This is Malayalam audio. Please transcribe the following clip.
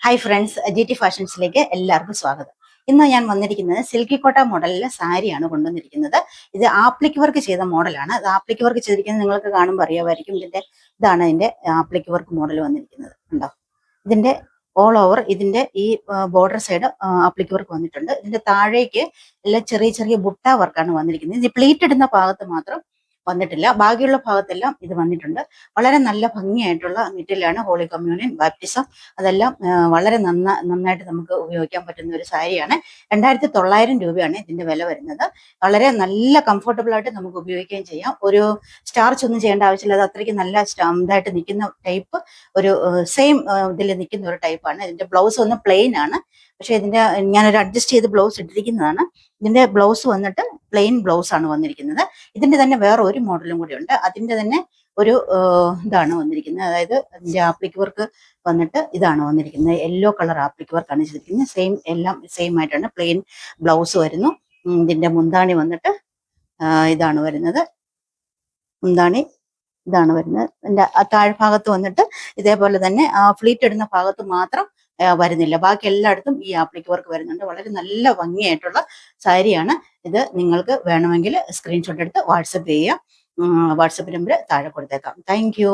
ഹായ് ഫ്രണ്ട്സ്, GT ഫാഷൻസിലേക്ക് എല്ലാവർക്കും സ്വാഗതം. ഇന്ന് ഞാൻ വന്നിരിക്കുന്നത് സിൽക്കി കോട്ട മോഡലിലെ സാരിയാണ് കൊണ്ടുവന്നിരിക്കുന്നത്. ഇത് ആപ്ലിക് വർക്ക് ചെയ്ത മോഡലാണ്. ഇത് ആപ്ലിക് വർക്ക് ചെയ്തിരിക്കുന്നത് നിങ്ങൾക്ക് കാണുമ്പോൾ അറിയാമായിരിക്കും. ഇതാണ് ഇതിന്റെ ആപ്ലിക് വർക്ക് മോഡൽ വന്നിരിക്കുന്നത്. ഉണ്ടോ? ഇതിന്റെ ഓൾ ഓവർ ഇതിന്റെ ഈ ബോർഡർ സൈഡ് ആപ്ലിക് വർക്ക് വന്നിട്ടുണ്ട്. ഇതിന്റെ താഴേക്ക് എല്ലാം ചെറിയ ചെറിയ ബുട്ട വർക്കാണ് വന്നിരിക്കുന്നത്. ഇത് പ്ലീറ്റ് ഇടുന്ന ഭാഗത്ത് മാത്രം വന്നിട്ടില്ല, ബാക്കിയുള്ള ഭാഗത്തെല്ലാം ഇത് വന്നിട്ടുണ്ട്. വളരെ നല്ല ഭംഗിയായിട്ടുള്ള മെറ്റീരിയലാണ്. ഹോളി കമ്മ്യൂണിയൻ, ബാപ്റ്റിസം അതെല്ലാം വളരെ നന്നായിട്ട് നമുക്ക് ഉപയോഗിക്കാൻ പറ്റുന്ന ഒരു സാരിയാണ്. 2900 രൂപയാണ് ഇതിന്റെ വില വരുന്നത്. വളരെ നല്ല കംഫർട്ടബിൾ ആയിട്ട് നമുക്ക് ഉപയോഗിക്കുകയും ചെയ്യാം. ഒരു സ്റ്റാർച്ച് ഒന്നും ചെയ്യേണ്ട ആവശ്യമില്ല. അത് അത്രയ്ക്ക് നല്ല ഇതായിട്ട് നിൽക്കുന്ന ടൈപ്പ് ഒരു സെയിം ഇതിൽ നിൽക്കുന്ന ഒരു ടൈപ്പാണ്. ഇതിന്റെ ബ്ലൗസ് ഒന്ന് പ്ലെയിൻ ആണ്. പക്ഷെ ഇതിന്റെ ഞാനൊരു അഡ്ജസ്റ്റ് ചെയ്ത് ബ്ലൗസ് ഇട്ടിരിക്കുന്നതാണ്. ഇതിന്റെ ബ്ലൗസ് വന്നിട്ട് പ്ലെയിൻ ബ്ലൗസ് ആണ് വന്നിരിക്കുന്നത്. ഇതിന്റെ തന്നെ വേറെ ഒരു മോഡലും കൂടി ഉണ്ട്. അതിന്റെ തന്നെ ഒരു ഇതാണ് വന്നിരിക്കുന്നത്. അതായത് അതിന്റെ ആപ്ലിക് വർക്ക് വന്നിട്ട് ഇതാണ് വന്നിരിക്കുന്നത്. യെല്ലോ കളർ ആപ്ലിക് വർക്കാണ് ചെയ്തിരിക്കുന്നത്. സെയിം എല്ലാം സെയിം ആയിട്ടാണ്. പ്ലെയിൻ ബ്ലൗസ് വരുന്നു. ഇതിന്റെ മുന്താണി വന്നിട്ട് ഇതാണ് വരുന്നത്. മുന്താണി ഇതാണ് വരുന്നത്. ഇതിന്റെ താഴ്ഭാഗത്ത് വന്നിട്ട് ഇതേപോലെ തന്നെ ഫ്ലീറ്റ് ഇടുന്ന ഭാഗത്ത് മാത്രം വരുന്നില്ല, ബാക്കി എല്ലായിടത്തും ഈ ആപ്ലിക് വർക്ക് വരുന്നുണ്ട്. വളരെ നല്ല ഭംഗിയായിട്ടുള്ള സാരിയാണ് ഇത്. നിങ്ങൾക്ക് വേണമെങ്കിൽ സ്ക്രീൻഷോട്ട് എടുത്ത് വാട്സപ്പ് ചെയ്യുക. വാട്സപ്പ് നമ്പർ താഴെ കൊടുത്തേക്കാം. Thank you.